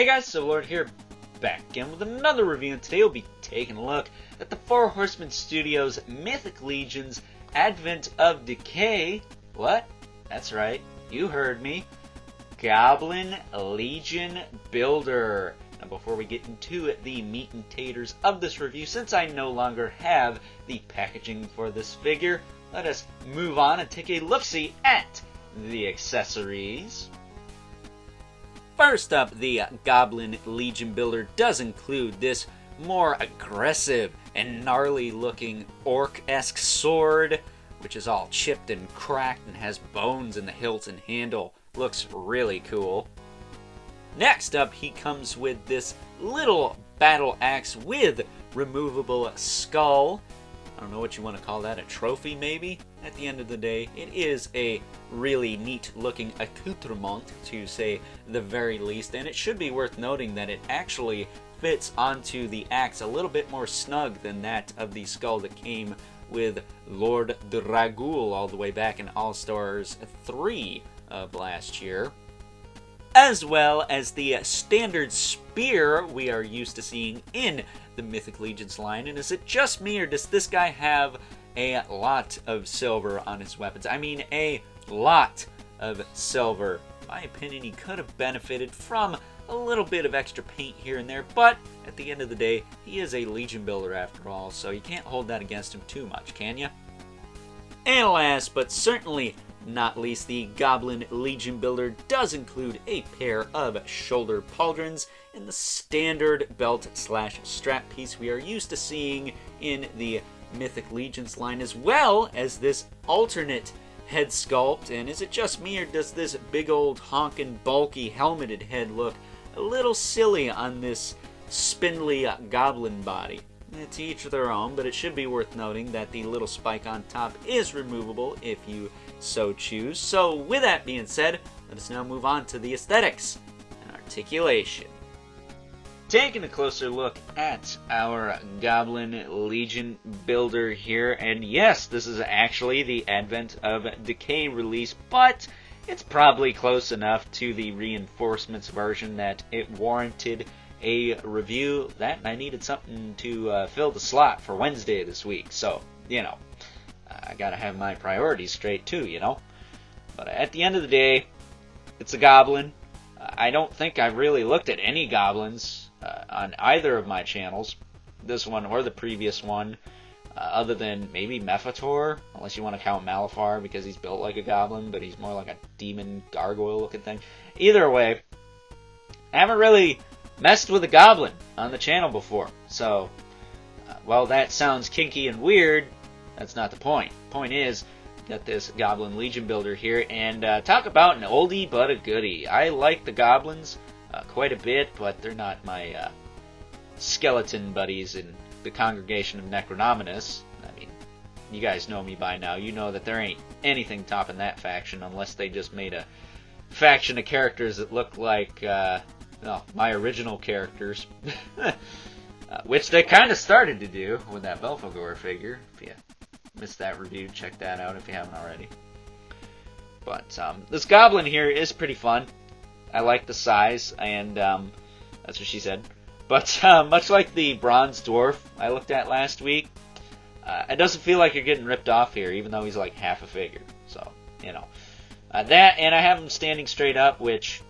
Hey guys, so Lord here, back again with another review, and today we'll be taking a look at the Horsemen Studios Mythic Legion's Advent of Decay. What? That's right, you heard me. Goblin Legion Builder. Now before we get into the meat and taters of this review, since I no longer have the packaging for this figure, let us move on and take a look-see at the accessories. First up, the Goblin Legion Builder does include this more aggressive and gnarly looking orc-esque sword, which is all chipped and cracked and has bones in the hilt and handle. Looks really cool. Next up, he comes with this little battle axe with removable skull. I don't know what you want to call that, a trophy maybe? At the end of the day, it is a really neat looking accoutrement, to say the very least, and it should be worth noting that it actually fits onto the axe a little bit more snug than that of the skull that came with Lord Dragul all the way back in All-Stars 3 of last year. As well as the standard spear we are used to seeing in the Mythic Legion's line. And is it just me, or does this guy have a lot of silver on his weapons? I mean, a lot of silver. In my opinion, he could have benefited from a little bit of extra paint here and there, but at the end of the day, he is a Legion builder after all, so you can't hold that against him too much, can you? And last, but certainly not least, the Goblin Legion Builder does include a pair of shoulder pauldrons in the standard belt/strap piece we are used to seeing in the Mythic Legion's line, as well as this alternate head sculpt. And is it just me, or does this big old honkin' bulky helmeted head look a little silly on this spindly goblin body? To each their own, but it should be worth noting that the little spike on top is removable if you so choose. So with that being said, let us now move on to the aesthetics and articulation. Taking a closer look at our Goblin Legion Builder here, and yes, this is actually the Advent of Decay release, but it's probably close enough to the Reinforcements version that it warranted a review. That I needed something to fill the slot for Wednesday this week, so, you know, I gotta have my priorities straight too, you know. But at the end of the day, it's a goblin. I don't think I've really looked at any goblins on either of my channels, this one or the previous one, other than maybe Mephitor, unless you want to count Malifar because he's built like a goblin, but he's more like a demon gargoyle looking thing. Either way, I haven't really messed with a goblin on the channel before, so while that sounds kinky and weird, that's not the point. Point is, got this Goblin Legion Builder here, and talk about an oldie but a goodie. I like the goblins quite a bit, but they're not my skeleton buddies in the Congregation of Necronominus. I mean, you guys know me by now. You know that there ain't anything topping that faction unless they just made a faction of characters that look like my original characters, which they kind of started to do with that Belphegor figure. If you missed that review, check that out if you haven't already. But this goblin here is pretty fun. I like the size, and that's what she said. But much like the bronze dwarf I looked at last week, it doesn't feel like you're getting ripped off here, even though he's like half a figure. So, you know. That, and I have him standing straight up, which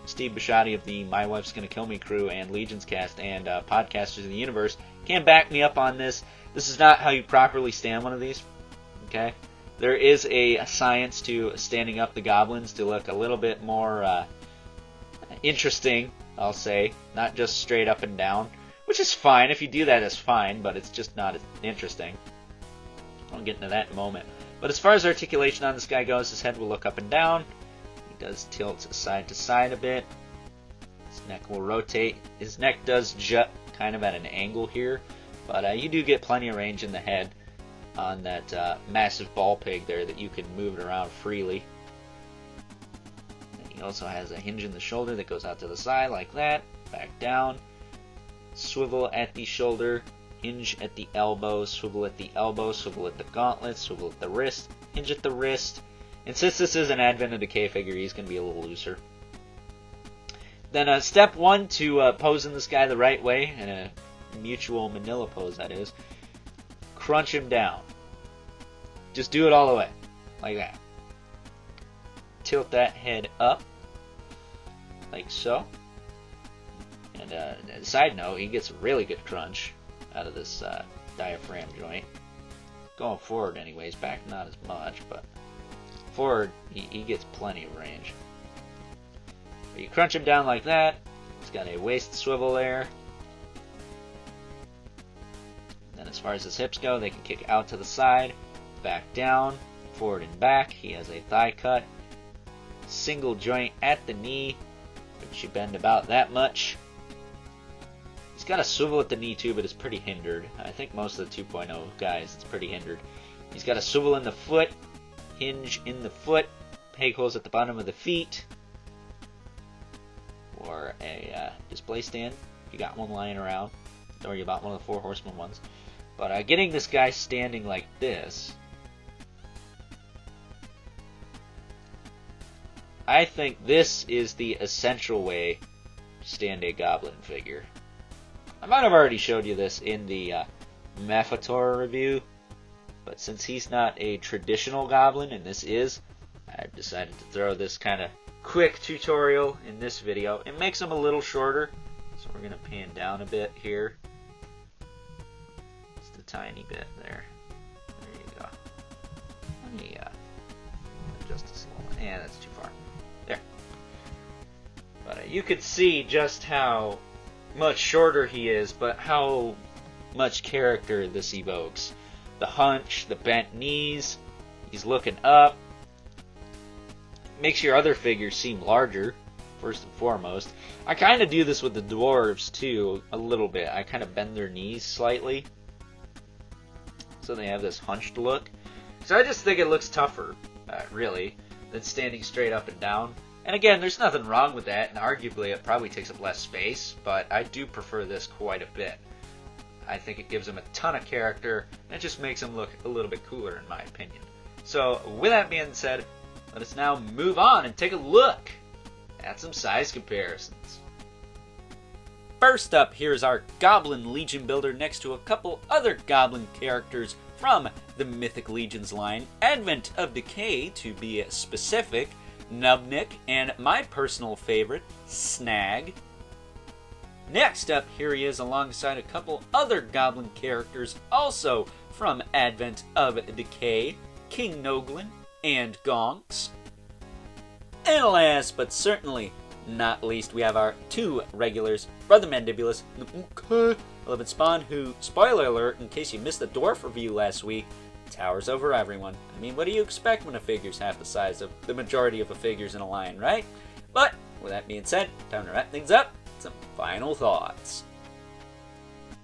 Steve Bisciotti of the My Wife's Gonna Kill Me crew and Legions cast and Podcasters in the Universe can back me up on this. This is not how you properly stand one of these, okay? There is a science to standing up the goblins to look a little bit more interesting, I'll say. Not just straight up and down, which is fine. If you do that, it's fine, but it's just not as interesting. I'll get into that in a moment. But as far as articulation on this guy goes, his head will look up and down. Does tilt side to side a bit. His neck will rotate. His neck does jut kind of at an angle here, but you do get plenty of range in the head on that massive ball pig there that you can move it around freely. And he also has a hinge in the shoulder that goes out to the side like that, back down, swivel at the shoulder, hinge at the elbow, swivel at the elbow, swivel at the gauntlet, swivel at the wrist, hinge at the wrist. And since this is an Advent of Decay figure, he's going to be a little looser. Then step 1 to posing this guy the right way, in a mutual manila pose that is, crunch him down. Just do it all the way, like that. Tilt that head up, like so. And side note, he gets a really good crunch out of this diaphragm joint. Going forward anyways, back not as much, but forward he gets plenty of range. But you crunch him down like that. He's got a waist swivel there. Then as far as his hips go, they can kick out to the side, back down, forward and back. He has a thigh cut. Single joint at the knee, which you bend about that much. He's got a swivel at the knee too, but it's pretty hindered. I think most of the 2.0 guys, it's pretty hindered. He's got a swivel in the foot, hinge in the foot, peg holes at the bottom of the feet, or a display stand if you got one lying around. Don't worry about one of the 4 Horsemen ones. But getting this guy standing like this, I think this is the essential way to stand a Goblin figure. I might have already showed you this in the Mephitor review, but since he's not a traditional Goblin, and this is, I've decided to throw this kind of quick tutorial in this video. It makes him a little shorter, so we're going to pan down a bit here. Just a tiny bit there. There you go. Let me adjust this a little. Yeah, that's too far. There. But you could see just how much shorter he is, but how much character this evokes. The hunch, the bent knees, he's looking up. Makes your other figures seem larger, first and foremost. I kind of do this with the dwarves too, a little bit. I kind of bend their knees slightly, so they have this hunched look. So I just think it looks tougher, really, than standing straight up and down. And again, there's nothing wrong with that, and arguably it probably takes up less space, but I do prefer this quite a bit. I think it gives him a ton of character, and it just makes him look a little bit cooler in my opinion. So with that being said, let us now move on and take a look at some size comparisons. First up, here's our Goblin Legion builder next to a couple other Goblin characters from the Mythic Legions line, Advent of Decay to be specific, Nubnik, and my personal favorite, Snag. Next up, here he is alongside a couple other Goblin characters also from Advent of Decay, King Noglin and Gonks. And last but certainly not least, we have our 2 regulars, Brother Mandibulus and 11 Spawn, who, spoiler alert, in case you missed the dwarf review last week, towers over everyone. I mean, what do you expect when a figure's half the size of the majority of the figures in a line, right? But with that being said, time to wrap things up. Some final thoughts.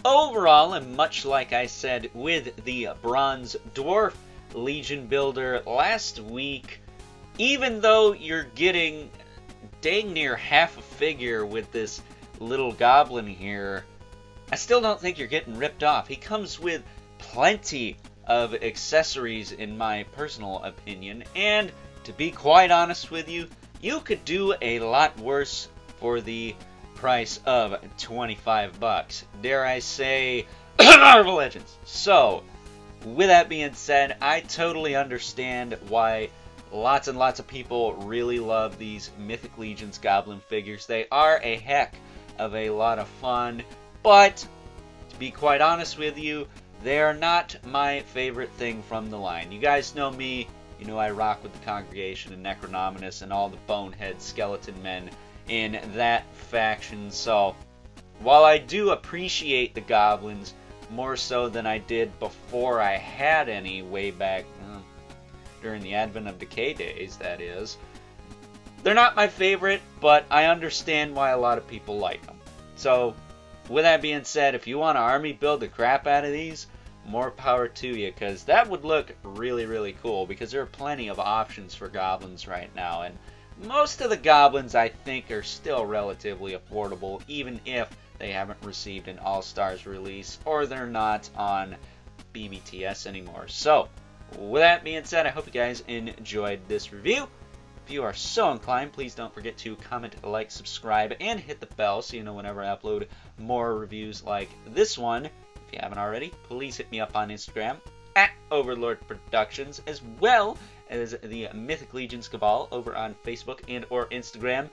Overall, and much like I said with the Bronze Dwarf Legion builder last week, even though you're getting dang near half a figure with this little Goblin here, I still don't think you're getting ripped off. He comes with plenty of accessories in my personal opinion, and to be quite honest with you, you could do a lot worse for the price of 25 bucks. Dare I say, Marvel Legends. So, with that being said, I totally understand why lots and lots of people really love these Mythic Legions Goblin figures. They are a heck of a lot of fun, but to be quite honest with you, they are not my favorite thing from the line. You guys know me, you know I rock with the Congregation and Necronominus and all the bonehead skeleton men in that faction, so while I do appreciate the Goblins more so than I did before I had any way back during the Advent of Decay days, that is, they're not my favorite, but I understand why a lot of people like them. So with that being said, if you want to army build the crap out of these, more power to you, because that would look really, really cool, because there are plenty of options for Goblins right now, and most of the Goblins I think are still relatively affordable, even if they haven't received an All-Stars release, or they're not on BBTS anymore. So, with that being said, I hope you guys enjoyed this review. If you are so inclined, please don't forget to comment, like, subscribe, and hit the bell so you know whenever I upload more reviews like this one. If you haven't already, please hit me up on Instagram at Overlord Productions, as well as the Mythic Legions Cabal over on Facebook and or Instagram.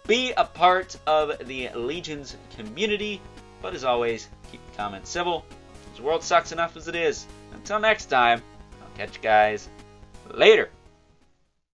Be a part of the Legions community, but as always, keep the comments civil. This world sucks enough as it is. Until next time, I'll catch you guys later.